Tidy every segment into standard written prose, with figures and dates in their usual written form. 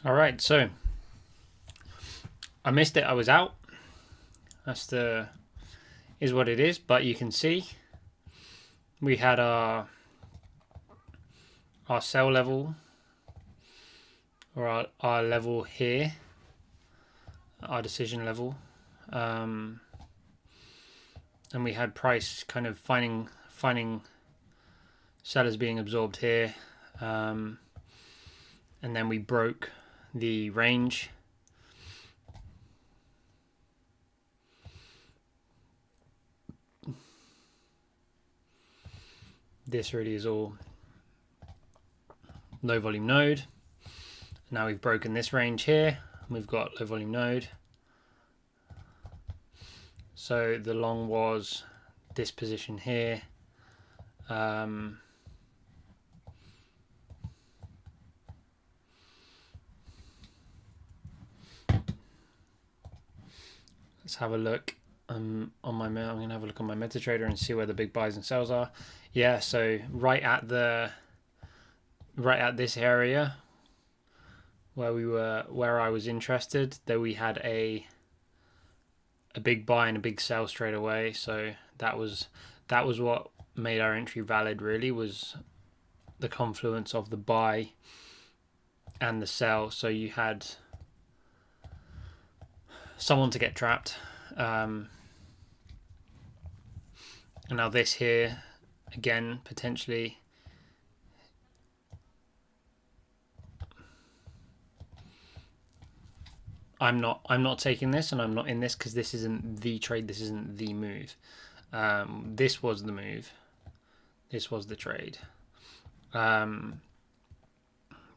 All right, so I missed it. I was out. That's the is what it is. But you can see we had our sell level or our level here, our decision level, and we had price kind of finding sellers being absorbed here, and then we broke the range. This really is all low volume node. Now we've broken this range here. We've got low volume node. So the long was this position here. Let's have a look on my. I'm going to have a look on my MetaTrader and see where the big buys and sells are. Yeah, so right at this area where I was interested, there we had a big buy and a big sell straight away. So that was what made our entry valid. Really was the confluence of the buy and the sell. So you had someone to get trapped, and now this here again potentially. I'm not taking this, and I'm not in this because this isn't the trade. This isn't the move. This was the move. This was the trade.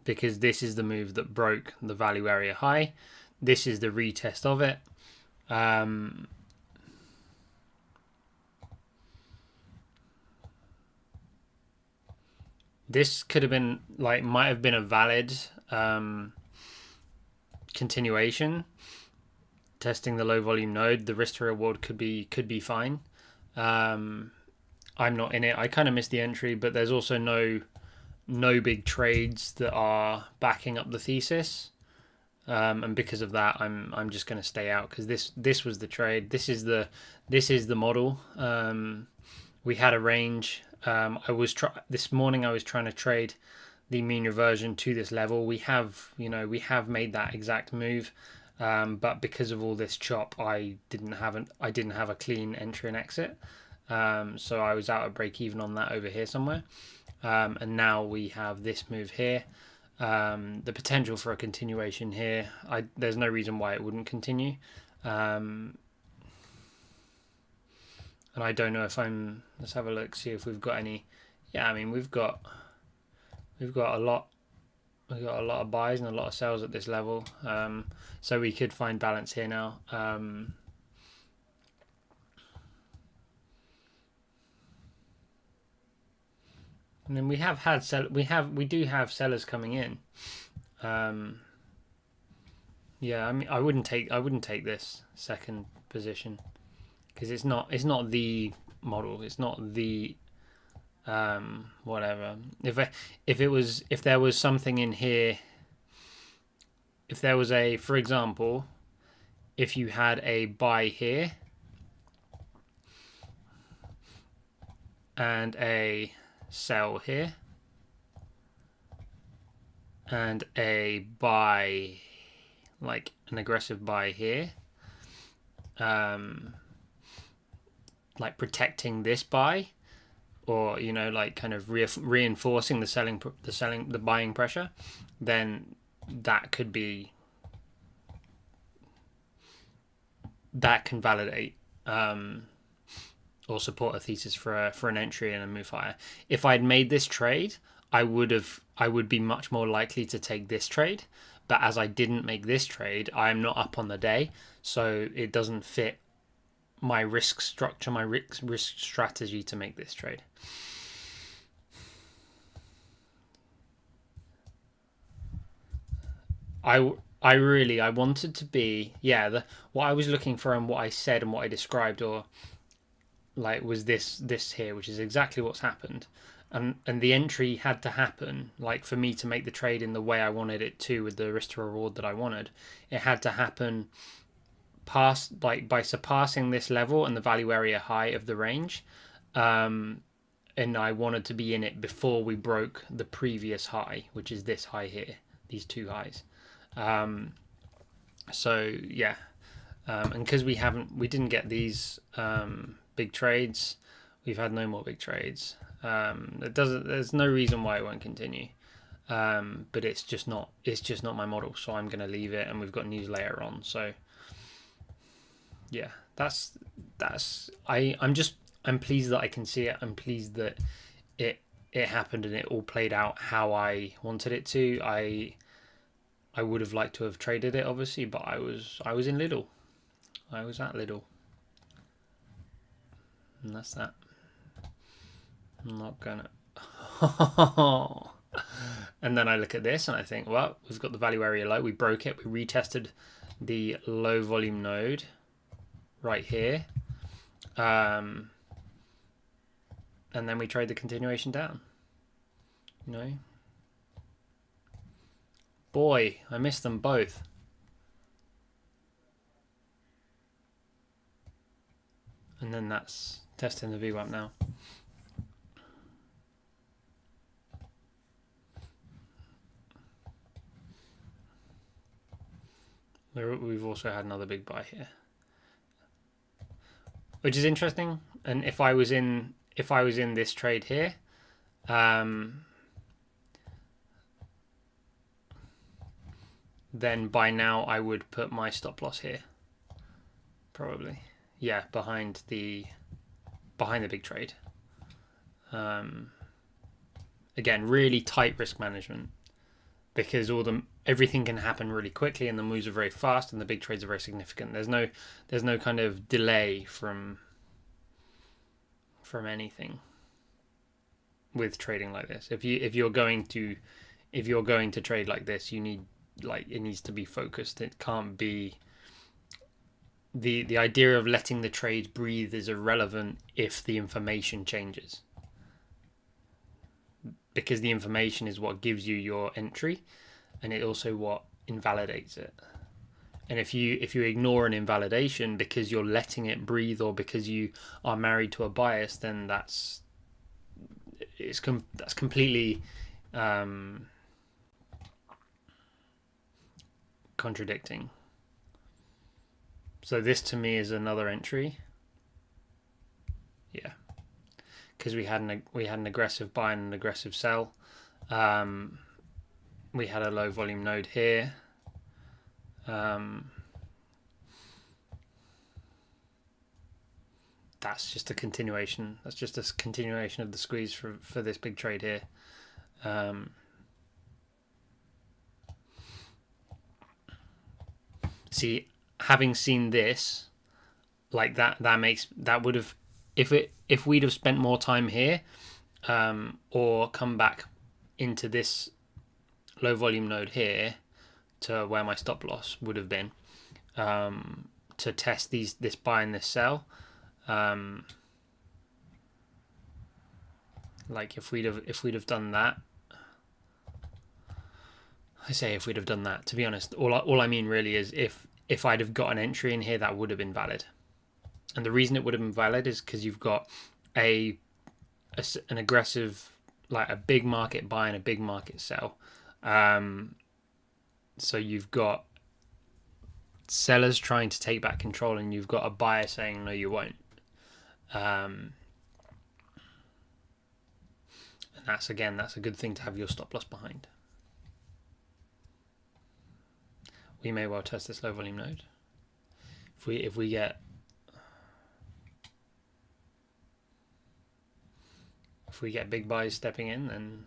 Because this is the move that broke the value area high. This is the retest of it. This could have been might have been a valid continuation, testing the low volume node. The risk to reward could be fine. I'm not in it. I kind of missed the entry, but there's also no big trades that are backing up the thesis, and because of that, I'm just going to stay out because this was the trade. This is the model. We had a range. This morning I was trying to trade the mean reversion to this level. We have made that exact move, but because of all this chop, I didn't have a clean entry and exit, so I was out at break even on that over here somewhere, and now we have this move here, the potential for a continuation here. There's no reason why it wouldn't continue, and I don't know if let's have a look, see if we've got any. Yeah, I mean we've got a lot. We've got a lot of buys and a lot of sells at this level, so we could find balance here now. And then we do have sellers coming in. Yeah, I mean I wouldn't take this second position because it's not the model. It's not the whatever. If there was something in here, if there was for example, if you had a buy here and a sell here and a buy, like an aggressive buy here, like protecting this buy, or kind of reinforcing the buying pressure, then that can validate or support a thesis for an entry and a move higher. If I'd made this trade, I would be much more likely to take this trade, but as I didn't make this trade, I am not up on the day, so it doesn't fit my risk structure, my risk strategy to make this trade. I wanted to be, what I was looking for and what I said and what I described, or was this here, which is exactly what's happened. and the entry had to happen, like for me to make the trade in the way I wanted it to, with the risk to reward that I wanted. It had to happen past, like, by surpassing this level and the value area high of the range, and I wanted to be in it before we broke the previous high, which is this high here, these two highs. So yeah, and because we didn't get these big trades, we've had no more big trades. There's no reason why it won't continue. But it's just not my model, so I'm gonna leave it, and we've got news later on. So yeah, I'm pleased that I can see it. I'm pleased that it happened and it all played out how I wanted it to. I would have liked to have traded it, obviously, but I was in Lidl. I was at Lidl, and that's that. I'm not gonna. And then I look at this and I think, well, we've got the value area low. We broke it. We retested the low volume node right here. And then we trade the continuation down. You know? Boy, I missed them both. And then that's testing the VWAP now. We've also had another big buy here, which is interesting. And if I was in this trade here, then by now I would put my stop loss here, probably. Yeah, behind the big trade. Again, really tight risk management, because everything can happen really quickly, and the moves are very fast, and the big trades are very significant. There's no kind of delay from anything with trading like this. If you're going to trade like this, you need, like, it needs to be focused. It can't be the idea of letting the trade breathe is irrelevant if the information changes, because the information is what gives you your entry, and it also what invalidates it. And if you ignore an invalidation because you're letting it breathe, or because you are married to a bias, then that's completely contradicting. So this to me is another entry. Yeah, because we had an aggressive buy and an aggressive sell. We had a low volume node here. That's just a continuation. That's just a continuation of the squeeze for this big trade here. See, having seen this, like that would have, if we'd have spent more time here, or come back into this low volume node here to where my stop loss would have been, to test this buy and this sell. Like if we'd have done that, I say if we'd have done that, to be honest, all I mean really is if I'd have got an entry in here, that would have been valid. And the reason it would have been valid is because you've got an aggressive, like a big market buy and a big market sell. So you've got sellers trying to take back control, and you've got a buyer saying, no, you won't. And that's a good thing to have your stop loss behind. We may well test this low volume node. If we get big buys stepping in, then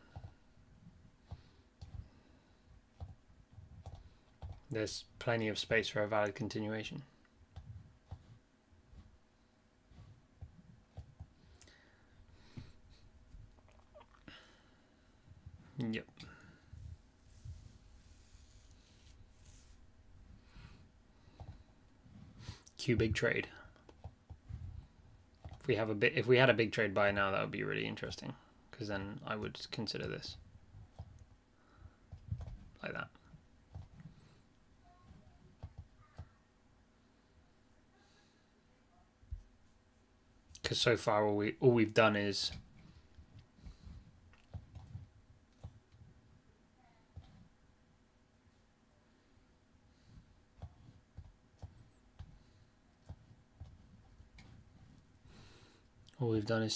there's plenty of space for a valid continuation. Yep. Q big trade. If we had a big trade by now, that would be really interesting, because then I would consider this like that. Because so far all we've done is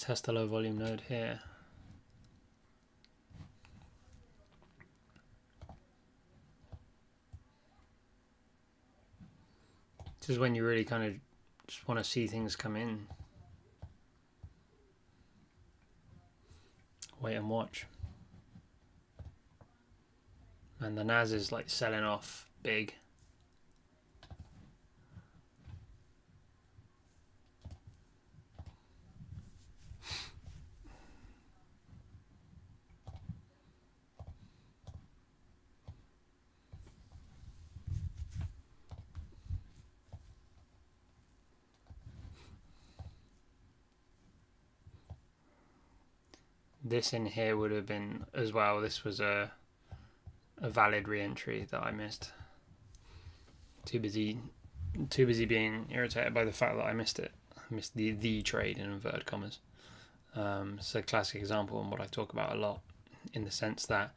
test the low volume node here. This is when you really kind of just want to see things come in. Wait and watch. And the NAS is like selling off big. This in here would have been as well. This was a valid re-entry that I missed. Too busy being irritated by the fact that I missed it. I missed the trade in inverted commas. It's a classic example and what I talk about a lot, in the sense that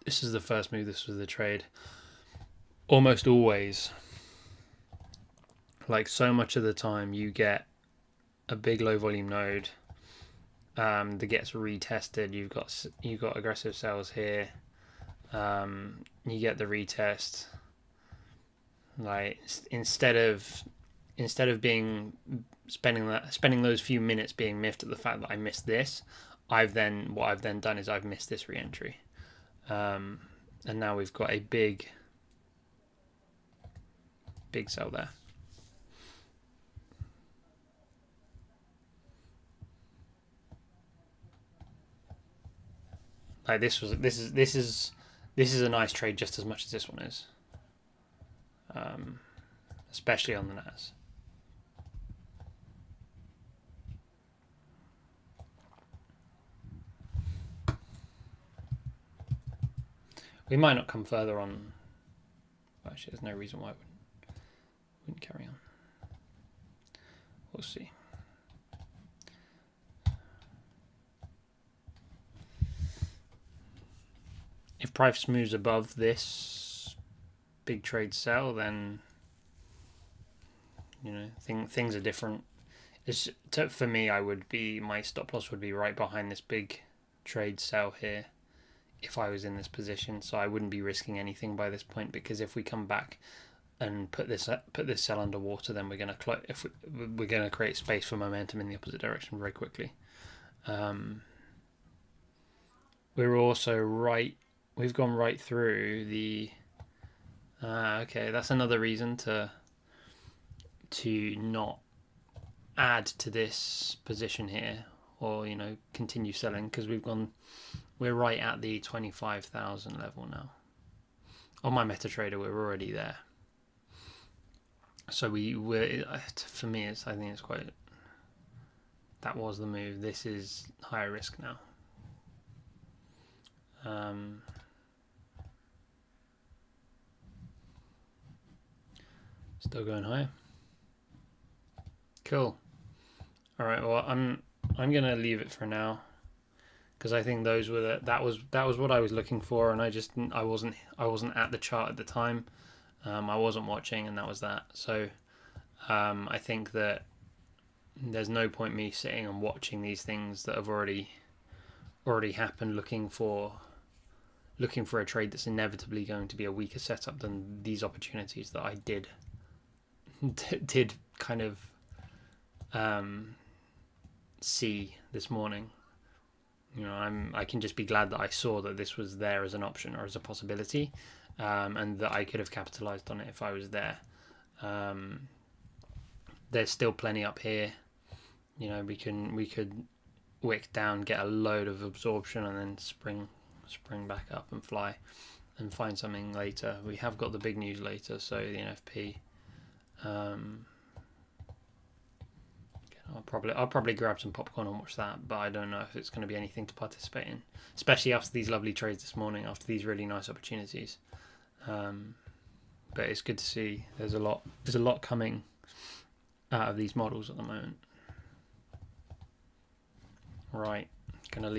this is the first move, this was the trade. Almost always, like so much of the time, you get a big low volume node that gets retested. You've got aggressive sells here. You get the retest. Like instead of spending those few minutes being miffed at the fact that I missed this, what I've then done is I've missed this re-entry, and now we've got a big sell there. Like this is a nice trade just as much as this one is, especially on the NAS. We might not come further on. Actually, there's no reason why it wouldn't carry on. We'll see. If price moves above this big trade sell, then things are different. For me, my stop loss would be right behind this big trade sell here if I was in this position, so I wouldn't be risking anything by this point, because if we come back and put this sell underwater, then we're going to create space for momentum in the opposite direction very quickly. We're also right. We've gone right through the. Okay, that's another reason to not add to this position here, or continue selling, because we're right at the 25,000 level now. On my MetaTrader, we're already there. So for me, I think it's quite. That was the move. This is higher risk now. Still going higher. Cool. All right. Well, I'm gonna leave it for now, because I think that was what I was looking for, and I wasn't at the chart at the time. I wasn't watching, and that was that. So I think that there's no point me sitting and watching these things that have already happened, looking for a trade that's inevitably going to be a weaker setup than these opportunities that I did kind of see this morning. I can just be glad that I saw that this was there as an option or as a possibility, and that I could have capitalized on it if I was there. There's still plenty up here. We could wick down, get a load of absorption, and then spring back up and fly and find something later. We have got the big news later, so the NFP. Again, I'll probably grab some popcorn and watch that, but I don't know if it's going to be anything to participate in, especially after these lovely trades this morning, after these really nice opportunities. But it's good to see there's a lot coming out of these models at the moment. Right, gonna leave